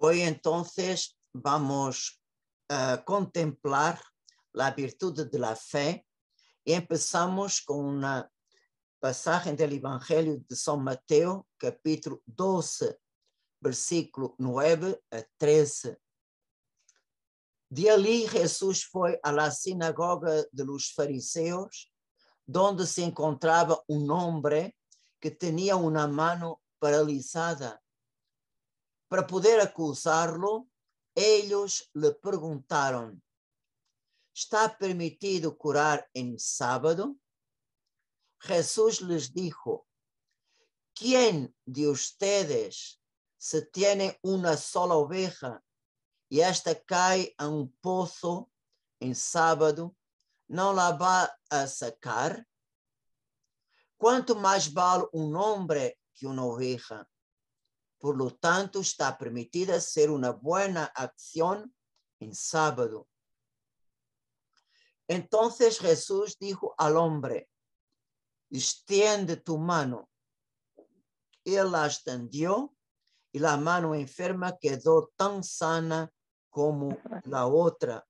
Hoy entonces vamos a contemplar la virtud de la fe y empezamos con una pasaje del Evangelio de San Mateo, capítulo 12, versículo 9 a 13. De ali Jesús fue a la sinagoga de los fariseos, donde se encontraba un hombre que tenía una mano paralizada. Para poder acusarlo, ellos le preguntaron: ¿está permitido curar en sábado? Jesús les dijo: ¿quién de ustedes, si tiene una sola oveja y esta cae a un pozo en sábado, no la va a sacar? ¿Cuánto más vale un hombre que una oveja? Por lo tanto, está permitida hacer una buena acción en sábado. Entonces Jesús dijo al hombre: extiende tu mano. Él la extendió y la mano enferma quedó tan sana como la otra.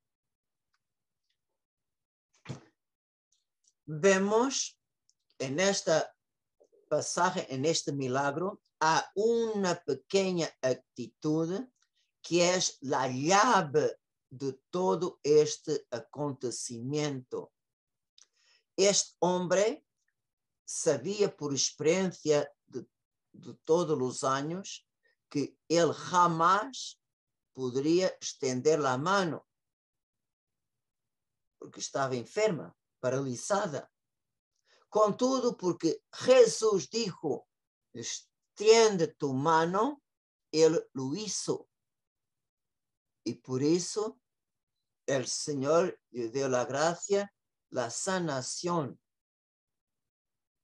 Vemos en esta pasaje, en este milagro, a una pequeña actitud que es la llave de todo este acontecimiento. Este hombre sabía por experiencia de todos los años que él jamás podría extender la mano porque estaba enferma, paralisada. Contudo, porque Jesús dijo: extiende tu mano, él lo hizo. Y por eso el Señor le dio la gracia, la sanación.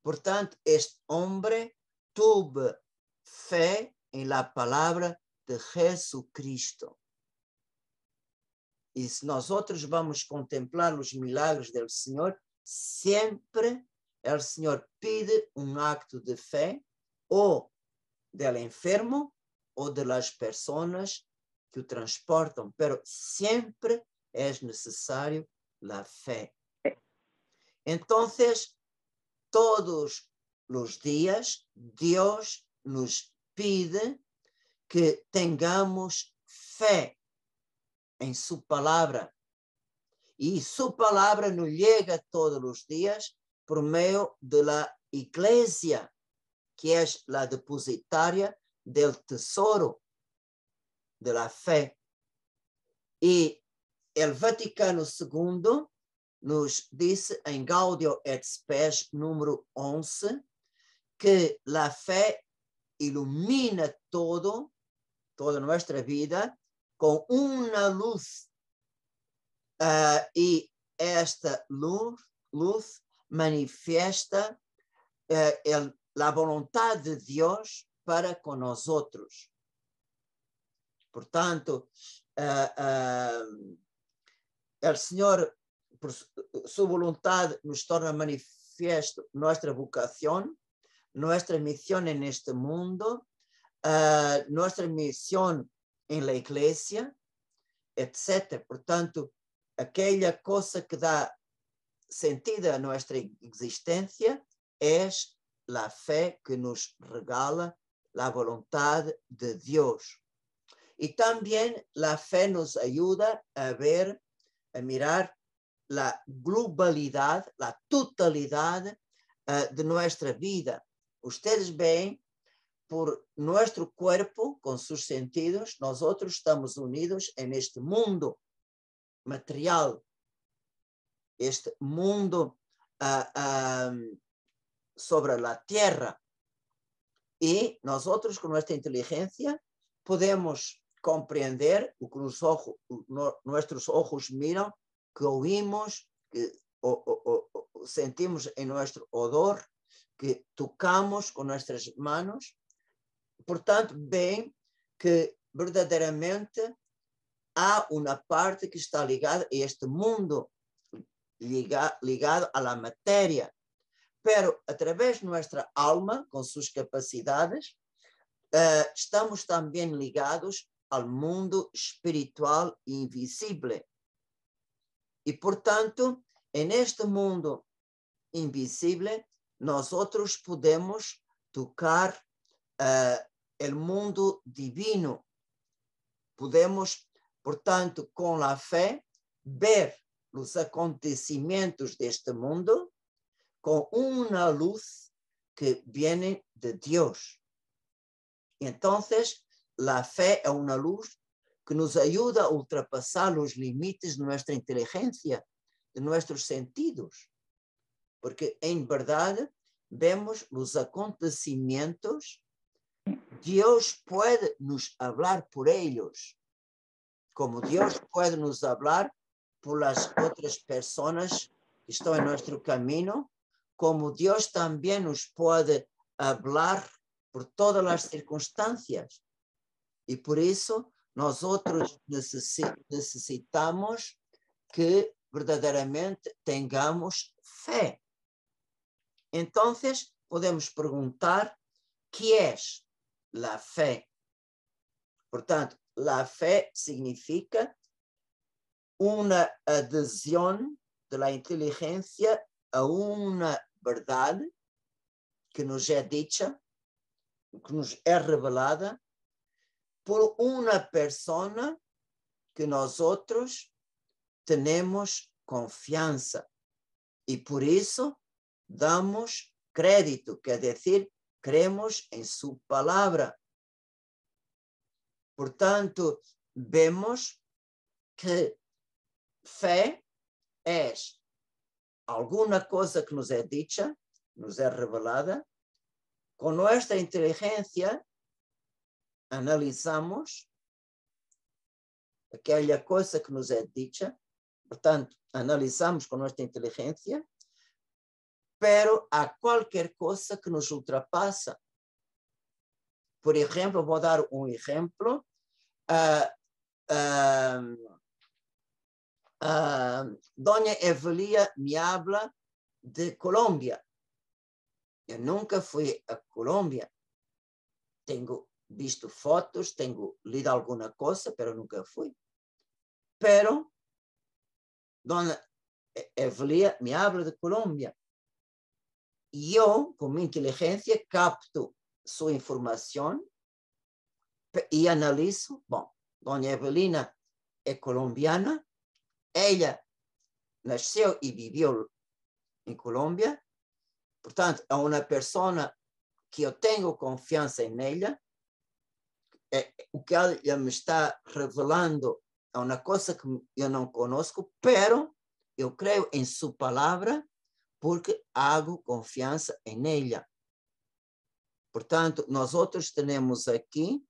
Por tanto, este hombre tuvo fe en la palabra de Jesucristo. Y si nosotros vamos a contemplar los milagros del Señor, siempre el Señor pide un acto de fe o del enfermo o de las personas que o transportan, pero siempre es necesario la fe. Entonces, todos los días Dios nos pide que tengamos fe en su palabra. Y su palabra nos llega todos los días por medio de la iglesia, que es la depositaria del tesoro de la fe. Y el Vaticano II nos dice en Gaudium et Spes número 11 que la fe ilumina toda nuestra vida con una luz. Y esta luz manifiesta la voluntad de Dios para con nosotros. Por tanto, el Señor, por su voluntad, nos torna manifiesto nuestra vocación, nuestra misión en este mundo, nuestra misión en la iglesia, etc. Por tanto, aquella cosa que da sentido a nuestra existencia es la fe que nos regala la voluntad de Dios. Y también la fe nos ayuda a mirar la globalidad, la totalidad de nuestra vida. Ustedes ven, por nuestro cuerpo, con sus sentidos, nosotros estamos unidos en este mundo material, este mundo sobre la tierra. Y nosotros, con nuestra inteligencia, podemos comprender lo que nuestros ojos miran, que oímos, que sentimos en nuestro odor, que tocamos con nuestras manos. Por tanto, ven que verdaderamente há uma parte que está ligada a este mundo, ligado a la matéria. Pero a través de nuestra alma, con sus capacidades, estamos también ligados al mundo espiritual invisible. Y por tanto, en este mundo invisible, nosotros podemos tocar el mundo divino. Podemos, por tanto, con la fe, ver los acontecimientos de este mundo con una luz que viene de Dios. Y entonces, la fe es una luz que nos ayuda a ultrapasar los límites de nuestra inteligencia, de nuestros sentidos. Porque en verdad vemos los acontecimientos, Dios puede nos hablar por ellos, como Dios puede nos hablar por las otras personas que están en nuestro camino, como Dios también nos puede hablar por todas las circunstancias. Y por eso nosotros necesitamos que verdaderamente tengamos fe. Entonces, podemos preguntar, ¿qué es la fe? Por tanto, la fe significa una adhesión de la inteligencia a una verdad que nos é dicha, que nos é revelada por una persona que nosotros tenemos confianza y por eso damos crédito, que es decir, creemos en su palabra. Por tanto, vemos que fe es alguna cosa que nos é dicha, nos é revelada, con nuestra inteligencia analisamos aquella cosa que nos é dicha, portanto, analisamos con nuestra inteligencia, pero há qualquer cosa que nos ultrapassa. Por ejemplo, vou dar um exemplo. Doña Evelia me habla de Colômbia. Eu nunca fui a Colômbia. Tenho visto fotos, tenho lido alguma coisa, pero nunca fui. Pero Dona Evelia me habla de Colômbia. E eu, com minha inteligência, capto sua informação e analiso. Bom, Dona Evelina é colombiana, ela nasceu e viveu em Colômbia, portanto, é uma pessoa que eu tenho confiança nela. O que ela me está revelando é uma coisa que eu não conosco, pero eu creio em sua palavra porque hago confiança em ela. Portanto, nós outros temos aqui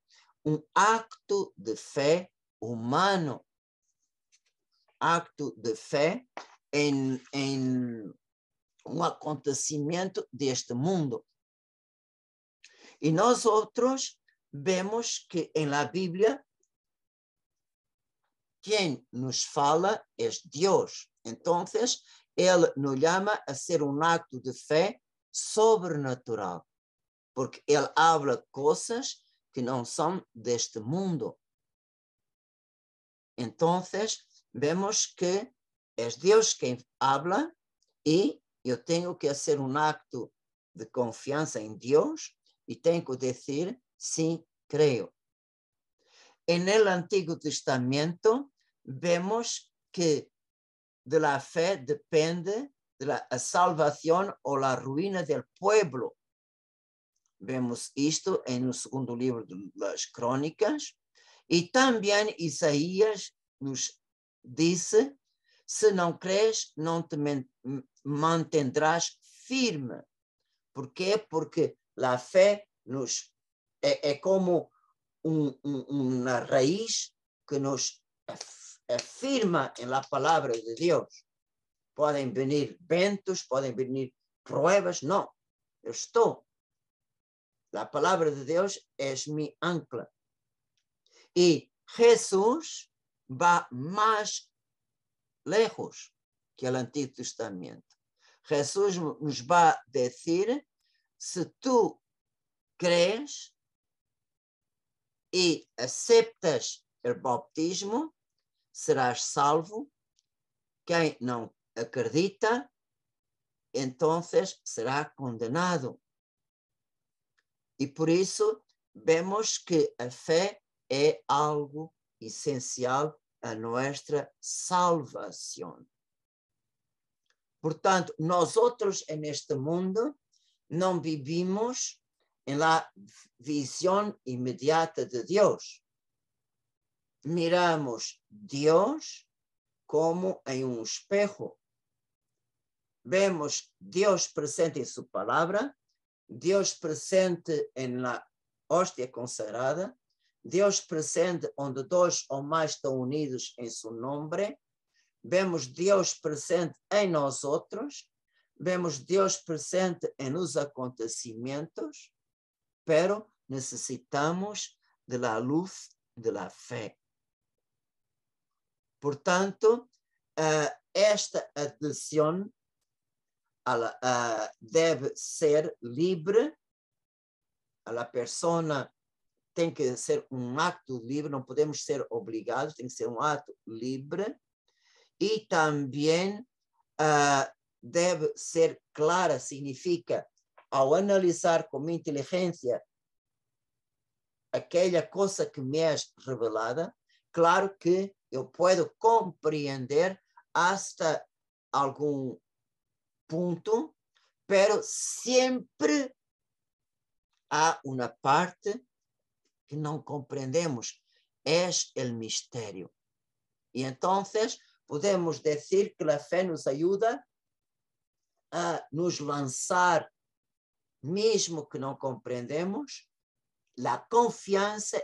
acto de fé humano, acto de fé em acontecimento deste mundo. E nós outros vemos que em la Bíblia quem nos fala é Deus. Então, ele nos chama a ser acto de fé sobrenatural, porque ele habla coisas que não são deste mundo. Então, vemos que é Deus quem habla e eu tenho que fazer acto de confiança em Deus e tenho que dizer, sim, creio. En el Antiguo Testamento vemos que de la fe depende de la salvación o la ruina del pueblo. Vemos esto en el segundo libro de las Crónicas. Y también Isaías nos dice, si no crees, no te mantendrás firme. ¿Por qué? Porque la fe es como una raíz que nos afirma en la palabra de Dios. Pueden venir ventos, pueden venir pruebas, no, yo estoy. La palabra de Dios es mi ancla. Y Jesús va más lejos que el Antiguo Testamento. Jesús nos va a decir, si tú crees e aceptas o bautismo, serás salvo. Quem não acredita, então será condenado. E por isso vemos que a fé é algo essencial a nossa salvação. Portanto, nós outros neste mundo não vivimos em la visão imediata de Deus. Miramos Deus como em um espejo. Vemos Deus presente em sua palavra, Deus presente em la hóstia consagrada, Deus presente onde dois ou mais estão unidos em seu nome. Vemos Deus presente em nós outros, vemos Deus presente em nos acontecimentos, pero necessitamos de la luz de la fé. Portanto, esta adesão deve ser livre, a pessoa tem que ser um ato livre, não podemos ser obrigados, tem que ser um ato livre, e também deve ser clara, significa, ao analisar com inteligência aquela coisa que me é revelada, claro que eu posso compreender hasta algum ponto, pero sempre há uma parte que não compreendemos, é o mistério. E então podemos dizer que a fé nos ajuda a nos lançar, mesmo que não compreendemos. A confiança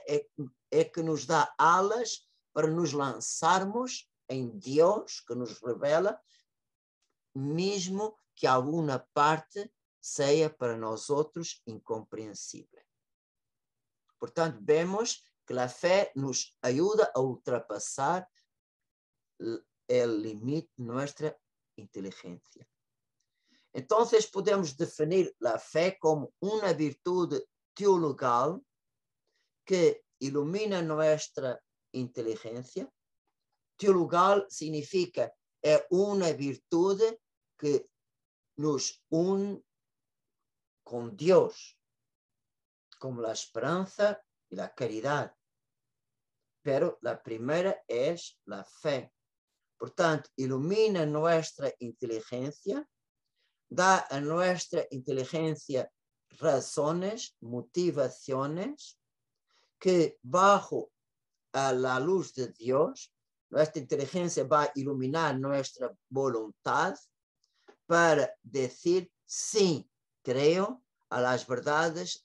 é que nos dá alas para nos lançarmos em Deus, que nos revela, mesmo que alguma parte seja para nós outros incompreensível. Portanto, vemos que a fé nos ajuda a ultrapassar o limite de nossa inteligência. Então, podemos definir a fé como uma virtude teologal que ilumina nossa inteligência. Teologal significa é uma virtude que nos une com Deus, como a esperança e a caridade. Pero a primeira é a fé. Portanto, ilumina nossa inteligência, dá a nossa inteligência razões, motivações, que bajo a la luz de Deus, nossa inteligência vai iluminar nossa vontade para dizer sim, creio a las verdades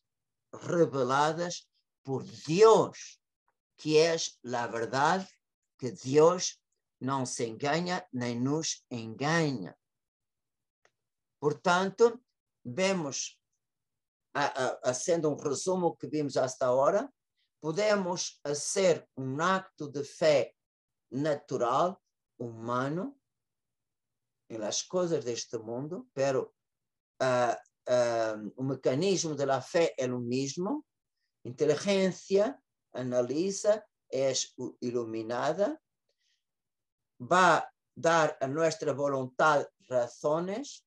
reveladas por Deus, que é a verdade, que Deus não se engana nem nos engana. Portanto, vemos, sendo um resumo que vimos hasta agora, podemos ser um acto de fé natural, humano, em las coisas deste mundo, pero o mecanismo da fé é o mesmo. Inteligência analisa, é iluminada, vai dar a nossa vontade razões,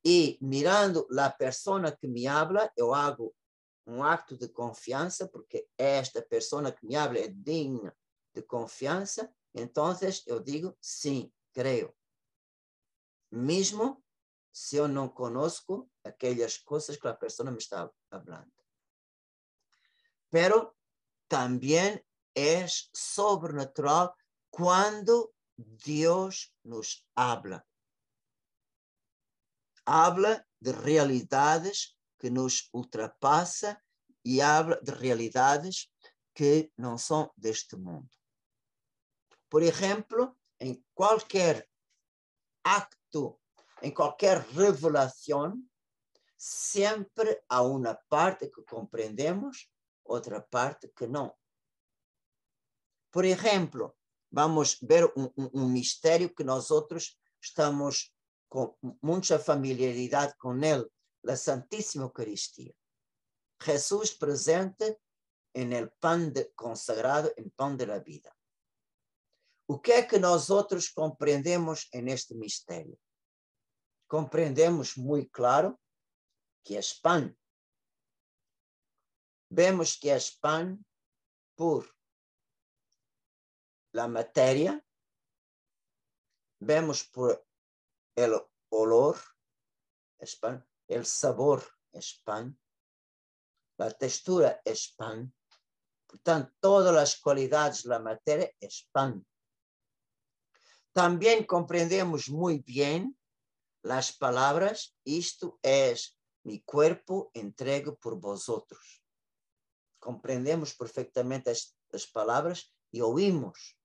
e mirando a pessoa que me habla, eu hago um acto de confiança, porque esta pessoa que me habla é digna de confiança, então eu digo sim, creio. Mesmo se eu não conosco aquelas coisas que a pessoa me está falando. Pero também é sobrenatural quando Deus nos habla. Habla de realidades que nos ultrapassa e habla de realidades que não são deste mundo. Por exemplo, em qualquer acto, em qualquer revelação, sempre há uma parte que compreendemos, outra parte que não. Por exemplo, vamos ver um mistério que nós outros estamos com muita familiaridade com ele, a Santíssima Eucaristia. Jesus presente en el pan consagrado, en pan de la vida. O que é que nós outros compreendemos neste mistério? Compreendemos muito claro que és pan. Vemos que és pan por la matéria, vemos por el olor, es pan, el sabor es pan, la textura es pan, portanto, todas as qualidades da matéria es pan. Também compreendemos muito bem as palavras, isto es mi cuerpo entregue por vosotros. Compreendemos perfeitamente as palavras e ouvimos.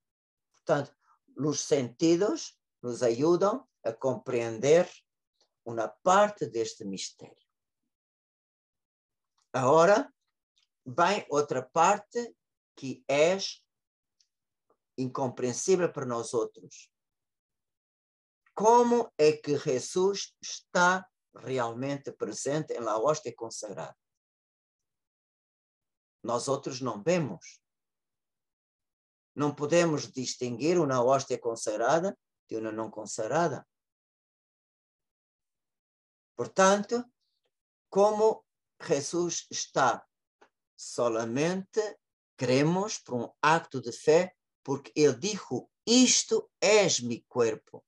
Portanto, os sentidos nos ajudam a compreender uma parte deste mistério. Agora, vem outra parte que é incompreensível para nós outros. Como é que Jesus está realmente presente na hóstia consagrada? Nós outros não vemos. Não podemos distinguir uma hóstia consagrada de uma não consagrada. Portanto, como Jesus está, solamente cremos por acto de fé, porque ele dijo, isto és mi cuerpo.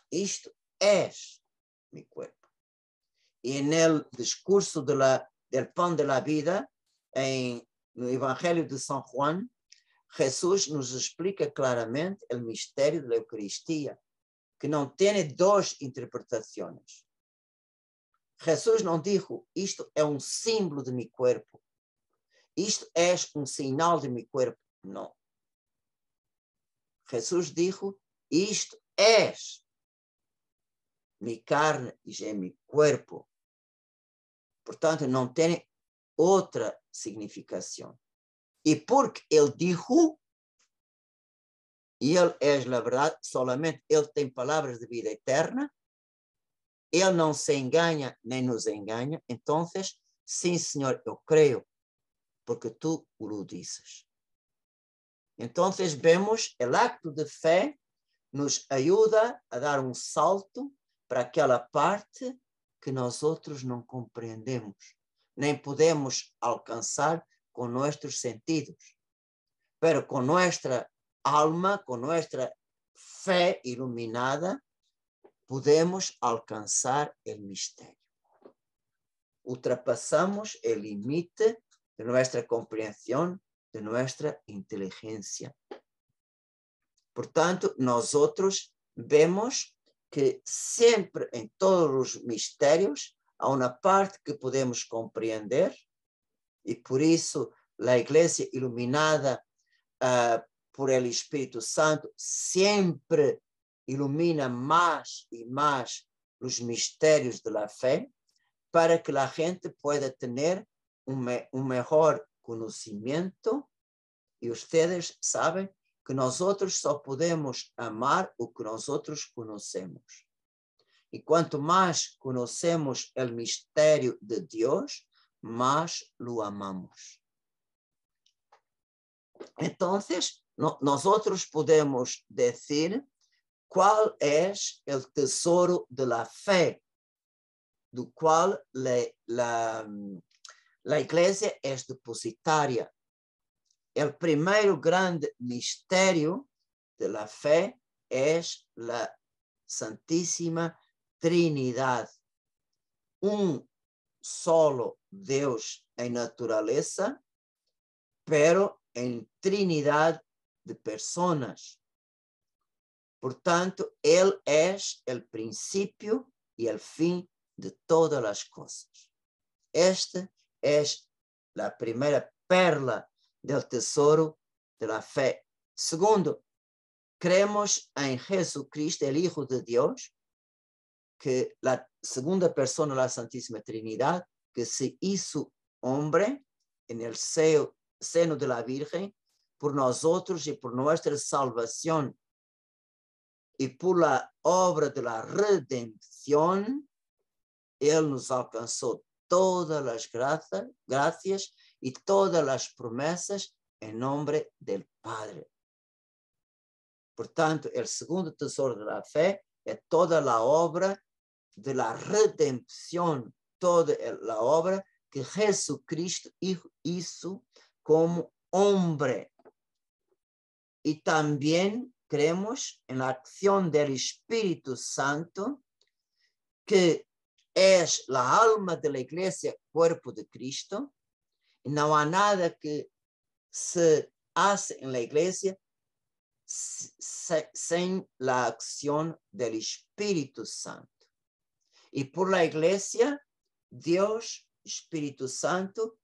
Isto és mi cuerpo. E no discurso del pan de la vida, no Evangelho de São Juan, Jesus nos explica claramente o mistério da Eucaristia, que não tem duas interpretações. Jesus não dijo, isto é um símbolo de mi cuerpo. Isto é um sinal de mi cuerpo. Não. Jesus dijo, isto és mi carne e é mi cuerpo. Portanto, não tem outra significação. E porque ele dijo, e ele é a verdade, solamente ele tem palavras de vida eterna, ele não se engana nem nos engana, então, sim, Senhor, eu creio, porque tu o dizes. Então, vemos, o acto de fé nos ajuda a dar um salto para aquela parte que nós outros não compreendemos, nem podemos alcançar com nossos sentidos. Pero com nossa alma, com nossa fé iluminada, podemos alcançar o mistério. Ultrapassamos o limite de nossa compreensão, de nossa inteligência. Portanto, nós outros vemos que sempre em todos os mistérios há uma parte que podemos compreender e por isso a Igreja iluminada por el Espírito Santo sempre ilumina mais e mais os mistérios da fé para que a gente pueda ter um melhor conhecimento e vocês sabem que nós outros só podemos amar o que nós outros conhecemos. E quanto mais conhecemos o mistério de Deus, mais o amamos. Então, nós outros podemos dizer qual é o tesouro da fé, do qual a Igreja é depositária. O primeiro grande mistério da fé é a Santíssima Trinidade. Solo Deus em natureza, pero em Trinidade de pessoas. Portanto, Ele é o princípio e o fim de todas as coisas. Esta é a primeira perla del tesouro de la fe. Segundo, creemos en Jesucristo, el Hijo de Dios, que la segunda persona de la Santísima Trinidad, que se hizo hombre en el seno de la Virgen, por nosotros y por nuestra salvación, y por la obra de la redención, Él nos alcanzó todas las gracias y todas las promesas en nombre del Padre. Por tanto, el segundo tesoro de la fe es toda la obra de la redención, toda la obra que Jesucristo hizo como hombre. Y también creemos en la acción del Espíritu Santo, que es la alma de la iglesia, cuerpo de Cristo. Y no hay nada que se hace en la iglesia sin la acción del Espíritu Santo. Y por la iglesia, Dios, Espíritu Santo,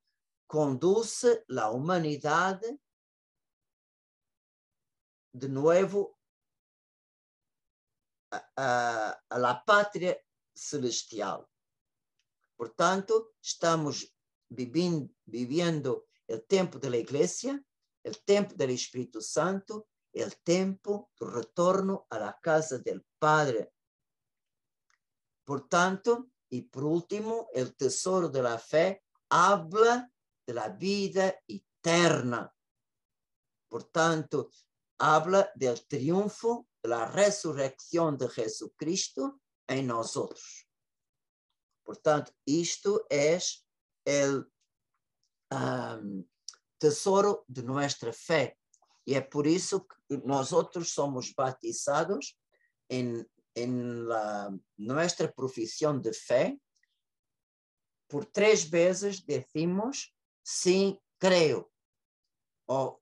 conduce la humanidad de nuevo a la patria celestial. Por tanto, estamos viviendo el tiempo de la iglesia, el tiempo del Espíritu Santo, el tiempo del retorno a la casa del Padre. Por tanto, y por último, el tesoro de la fe habla de la vida eterna. Por tanto, habla del triunfo de la resurrección de Jesucristo en nosotros. Por tanto, esto es el tesoro de nuestra fe. Y es por eso que nosotros somos bautizados en nuestra profesión de fe. Por 3 veces decimos, sí, creo. O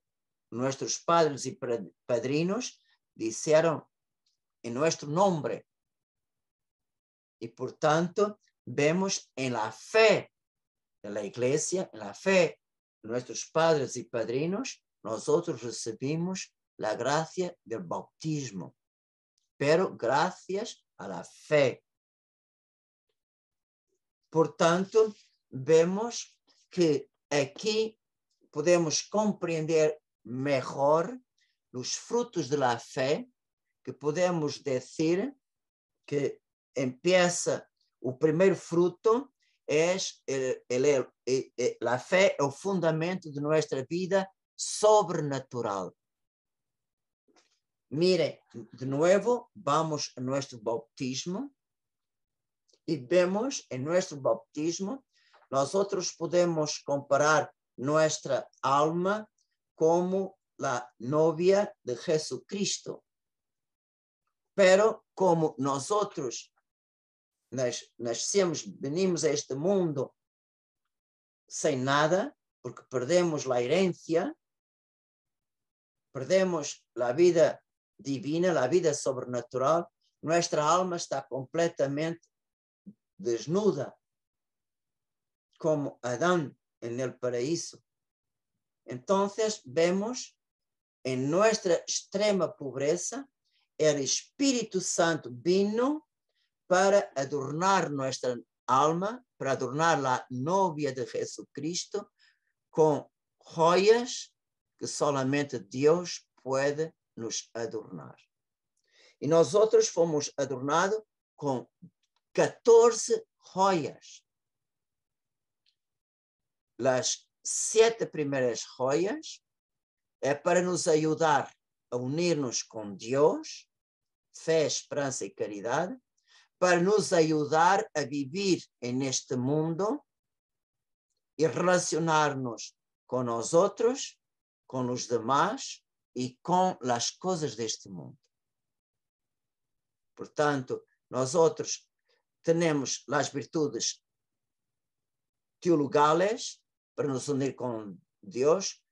nuestros padres y padrinos dijeron en nuestro nombre. Y por tanto, vemos en la fe de la iglesia, en la fe de nuestros padres y padrinos, nosotros recibimos la gracia del bautismo, pero gracias a la fe. Por tanto, vemos que aquí podemos comprender mejor los frutos de la fe, que podemos decir que empieza, o primer fruto es la fe, el fundamento de nuestra vida sobrenatural. Mire, de nuevo, vamos a nuestro bautismo y vemos en nuestro bautismo, nosotros podemos comparar nuestra alma como la novia de Jesucristo. Pero como nosotros nascemos, venimos a este mundo sem nada, porque perdemos la herencia, perdemos la vida divina, la vida sobrenatural, nuestra alma está completamente desnuda, como Adán en el paraíso. Entonces vemos en nuestra extrema pobreza, el Espíritu Santo vino para adornar nuestra alma, para adornar la novia de Jesucristo con joyas que solamente Dios puede nos adornar. Y nosotros fomos adornados con 14 joyas. Las 7 primeiras joyas é para nos ajudar a unir-nos com Deus, fé, esperança e caridade, para nos ajudar a viver neste mundo e relacionar-nos com nós outros, com os demais e com as coisas deste mundo. Portanto, nós outros temos as virtudes teologales para nos unir com Deus,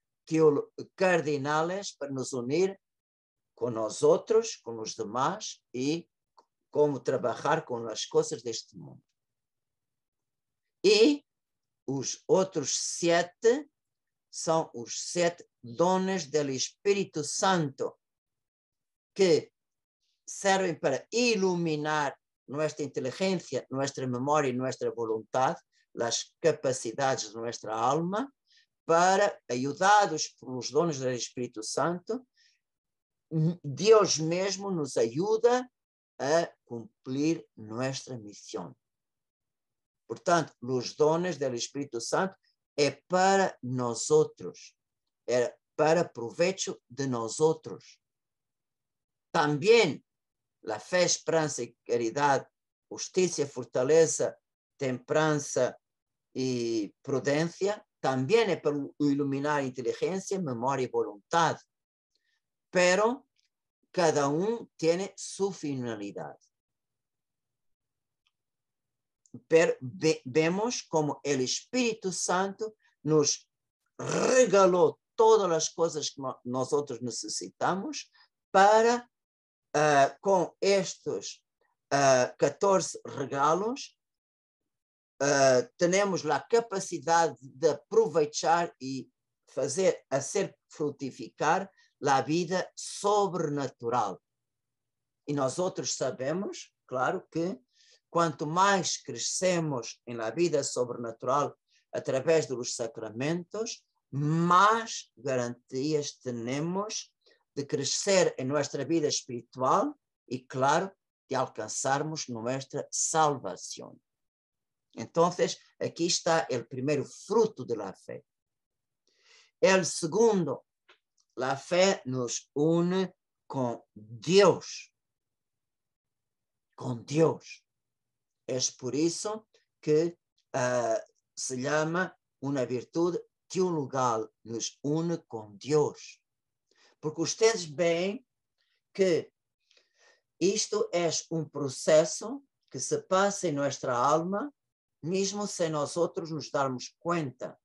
cardinales para nos unir com nós outros, com os demais e como trabalhar com as coisas deste mundo. E os outros 7 são os 7 dones do Espírito Santo, que servem para iluminar nossa inteligência, nossa memória e nossa vontade, as capacidades de nossa alma, para, ajudados pelos dones do Espírito Santo, Deus mesmo nos ajuda a cumprir nossa missão. Portanto, os dones do Espírito Santo é para nós outros, é para provecho de nós outros. Também a fé, esperança e caridade, justiça, fortaleza, temperança e prudência, também é para iluminar inteligência, memória e vontade. Pero cada tem sua finalidade. Pero vemos como o Espírito Santo nos regalou todas as coisas que nós outros necessitamos para, com estes 14 regalos, temos a capacidade de aproveitar e hacer frutificar a vida sobrenatural. E nós outros sabemos, claro, que quanto mais crescemos na vida sobrenatural através dos sacramentos, mais garantias temos de crescer em nossa vida espiritual e, claro, de alcançarmos nossa salvação. Então, aqui está o primeiro fruto da fé. O segundo, a fé nos une com Deus. Com Deus. É por isso que se chama uma virtude teologal, nos une com Deus. Porque vocês veem que isto é um processo que se passa em nossa alma, mesmo sem nós outros nos darmos conta.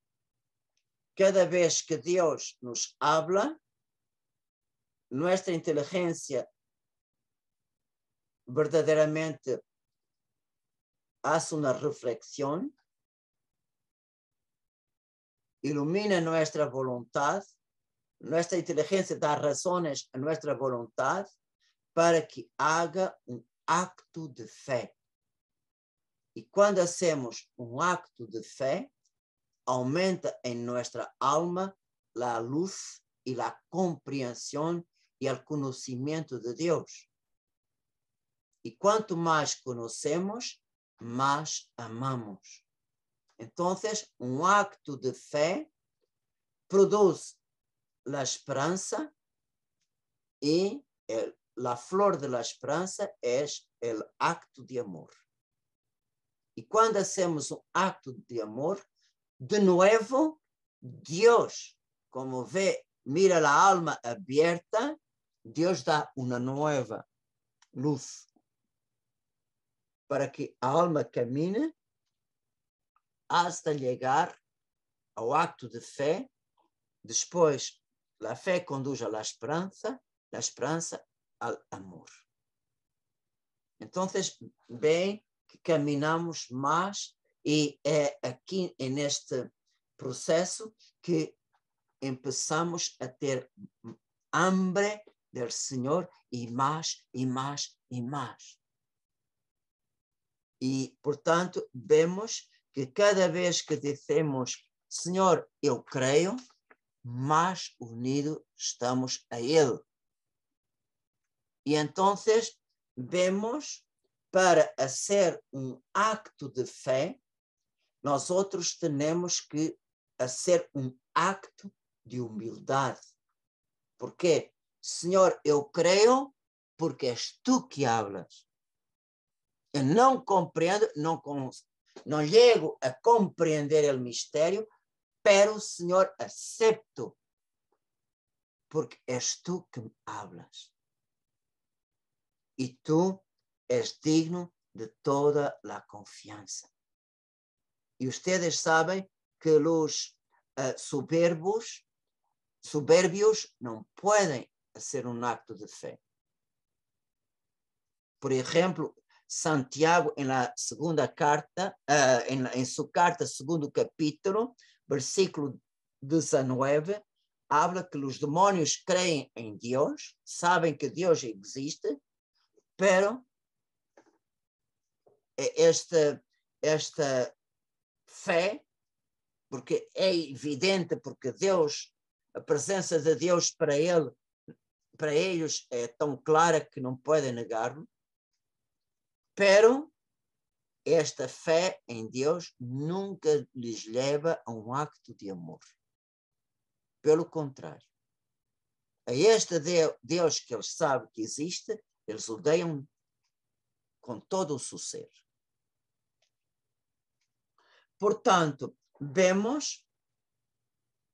Cada vez que Deus nos habla, nossa inteligência verdadeiramente hace uma reflexão, ilumina nossa vontade, nossa inteligência dá razões a nossa vontade para que haga acto de fé. E quando hacemos acto de fé, aumenta em nossa alma a luz e a compreensão e o conhecimento de Deus. E quanto mais conhecemos, más amamos. Então, acto de fé produz a esperança e a flor da esperança é o acto de amor. E quando hacemos acto de amor, de novo, Deus, como mira a alma aberta, Deus dá uma nova luz para que a alma camine hasta chegar ao acto de fé. Depois, a fé conduz à esperança ao amor. Então, bem que caminhamos mais e é aqui neste processo que começamos a ter hambre do Senhor e mais e mais e mais. E, portanto, vemos que cada vez que dizemos Senhor, eu creio, mais unidos estamos a Ele. E então, vemos, para hacer acto de fé, nós outros temos que hacer acto de humildade. Porque, Senhor, eu creio porque és tu que hablas. Eu não compreendo, não chego a compreender o mistério, pero, Senhor, acepto, porque és tu que me hablas. E tu és digno de toda a confiança. E ustedes sabem que os soberbios não podem fazer acto de fé. Por exemplo, Santiago, na segunda carta, em sua carta, segundo capítulo, versículo 19, habla que os demônios creem em Deus, sabem que Deus existe, pero esta fé, porque é evidente, porque Deus, a presença de Deus para eles é tão clara que não podem negar-lo, pero esta fé em Deus nunca lhes leva a um acto de amor. Pelo contrário. A este Deus que eles sabem que existe, eles odeiam com todo o seu ser. Portanto, vemos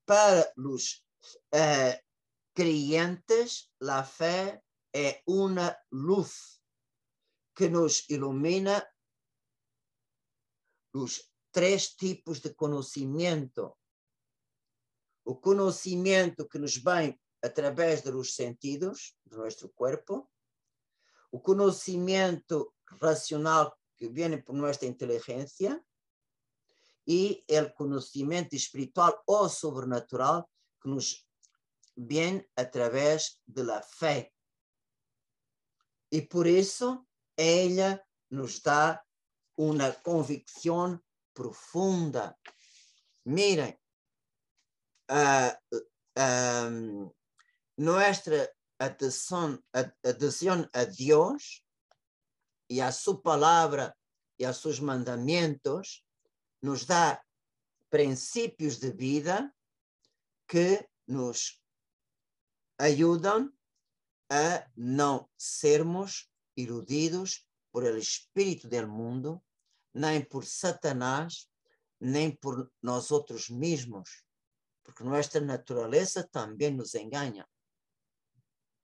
para os creyentes, a fé é uma luz que nos ilumina os 3 tipos de conhecimento. O conhecimento que nos vem através dos sentidos do nosso corpo, o conhecimento racional que vem por nossa inteligência e o conhecimento espiritual ou sobrenatural que nos vem através da fé. E por isso, ela nos dá uma convicção profunda. Mirem, nossa adesão a Deus e a sua palavra e a seus mandamentos nos dá princípios de vida que nos ajudam a não sermos iludidos por el espírito do mundo, nem por Satanás, nem por nós outros mesmos, porque nossa natureza também nos engana.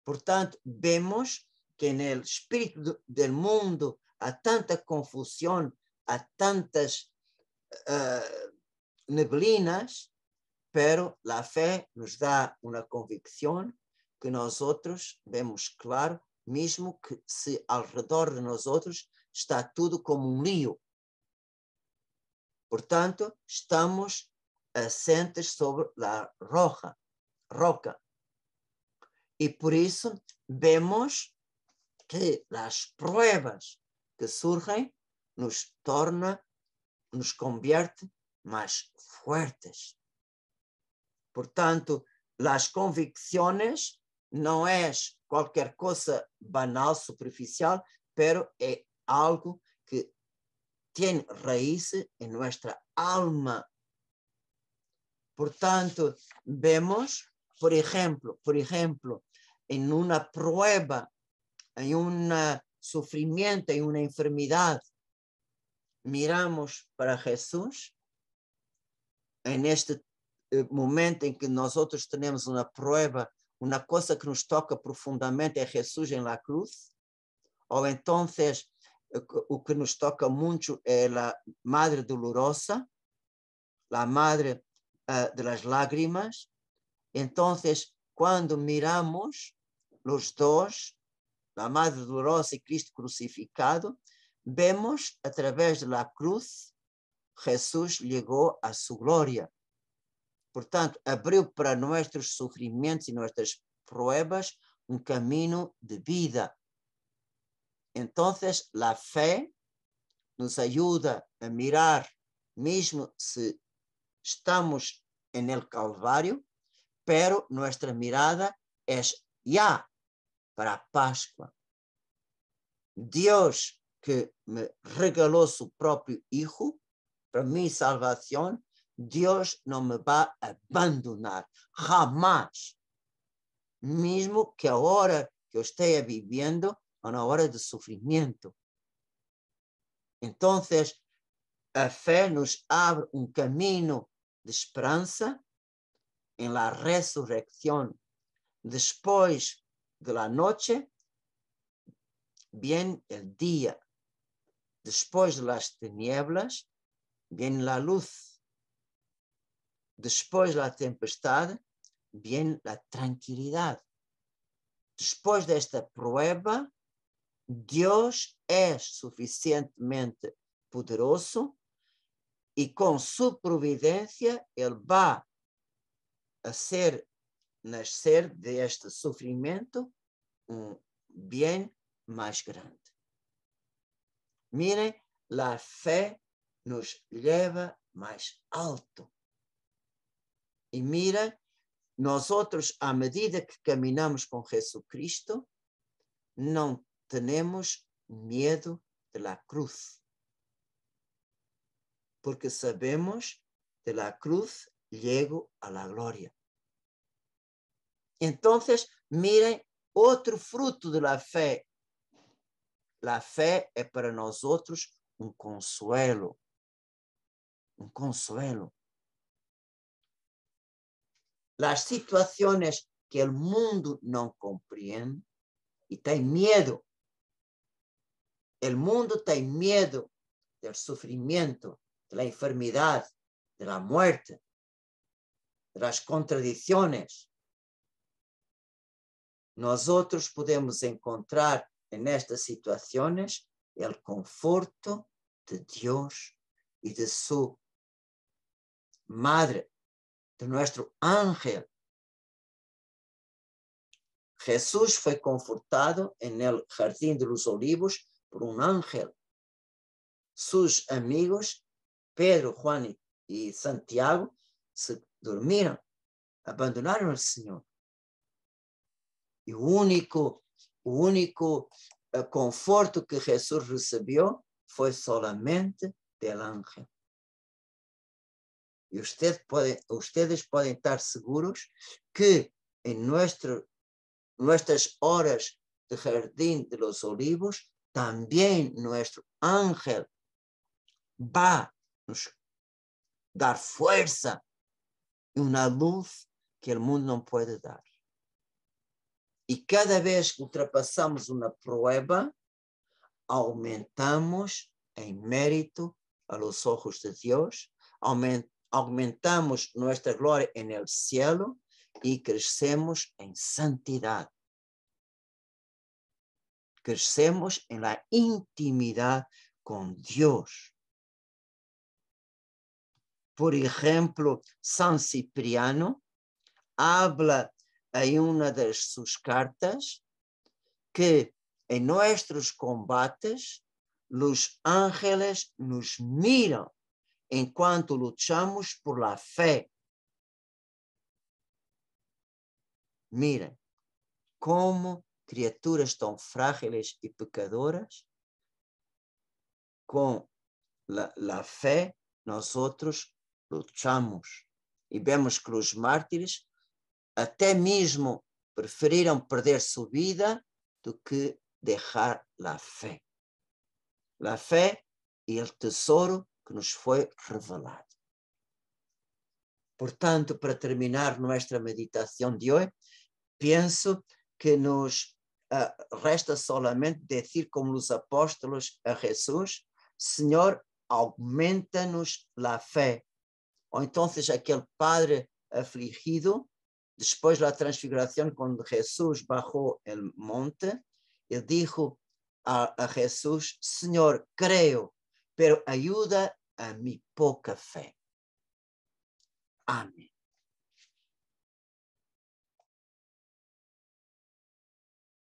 Portanto, vemos que no espírito do mundo há tanta confusão, há tantas neblinas, pero a fé nos dá uma convicção que nós outros vemos claro, mesmo que se ao redor de nós outros está tudo como um lío. Portanto, estamos assentes sobre a roca. E por isso vemos que as provas que surgem nos converte mais fortes. Portanto, as convicções não é qualquer coisa banal, superficial, pero é algo que tem raiz em nossa alma. Portanto, vemos, por exemplo, em uma prueba, em um sofrimento, em uma enfermidade, miramos para Jesus, neste momento em que nós outros temos uma prueba, uma coisa que nos toca profundamente é Jesus em la cruz, ou então o que nos toca muito é a Madre Dolorosa, a Madre de las Lágrimas. Então, quando miramos os dois, a Madre Dolorosa e Cristo crucificado, vemos através da cruz, Jesus chegou à sua glória. Portanto, abriu para nossos sofrimentos e nossas pruebas um caminho de vida. Então, a fé nos ajuda a mirar, mesmo se estamos en el Calvário, pero nuestra mirada es ya para a Páscoa. Deus que me regalou su próprio Hijo para mi salvación, Deus não me vai abandonar, jamás. Mesmo que a hora que eu esteja vivendo é uma hora de sofrimento. Então, a fé nos abre um caminho de esperança em la resurrección. Después de la noche viene el día. Después de las tinieblas viene la luz. Después de la tempestad viene la tranquilidad. Después de esta prueba, Dios es suficientemente poderoso y con su providencia Él va a hacer nascer deste sofrimento bem mais grande. Mirem, a fé nos leva mais alto. E mirem, nós outros, à medida que caminhamos com Jesus Cristo, não temos medo da cruz. porque sabemos de la cruz llego a la gloria. Entonces, miren otro fruto de la fe. La fe es para nosotros un consuelo. Un consuelo. Las situaciones que el mundo no comprende y tiene miedo. El mundo tiene miedo del sufrimiento, de la enfermedad, de la muerte, de las contradicciones. Nosotros podemos encontrar en estas situaciones el conforto de Dios y de su madre, de nuestro ángel. Jesús fue confortado en el jardín de los olivos por un ángel. Sus amigos, Pedro, Juan y Santiago, se durmieron, abandonaron al Señor. Y el único conforto que Jesús recibió fue solamente del ángel. Y ustedes pueden estar seguros que en nuestras horas de jardín de los olivos, también nuestro ángel va a nos dar fuerza y una luz que el mundo no puede dar. Y cada vez que ultrapassamos una prueba, aumentamos en mérito a los ojos de Dios, aumentamos nuestra gloria en el cielo y crecemos en santidad. Crecemos en la intimidad con Dios. Por ejemplo, San Cipriano habla en una de sus cartas que en nuestros combates los ángeles nos miran en cuanto luchamos por la fe. Miren, como criaturas tan frágiles y pecadoras, con la fe nosotros luchamos. Y vemos que los mártires até mesmo preferiram perder su vida do que dejar la fe. La fe y el tesoro que nos fue revelado. Por tanto, para terminar nuestra meditación de hoy, pienso que nos resta solamente decir como los apóstolos a Jesús: Señor, aumenta-nos la fe. O entonces aquel padre afligido, después de la transfiguración, cuando Jesús bajó el monte, él dijo a Jesús: Señor, creo, pero ayuda a mi poca fe. Amén.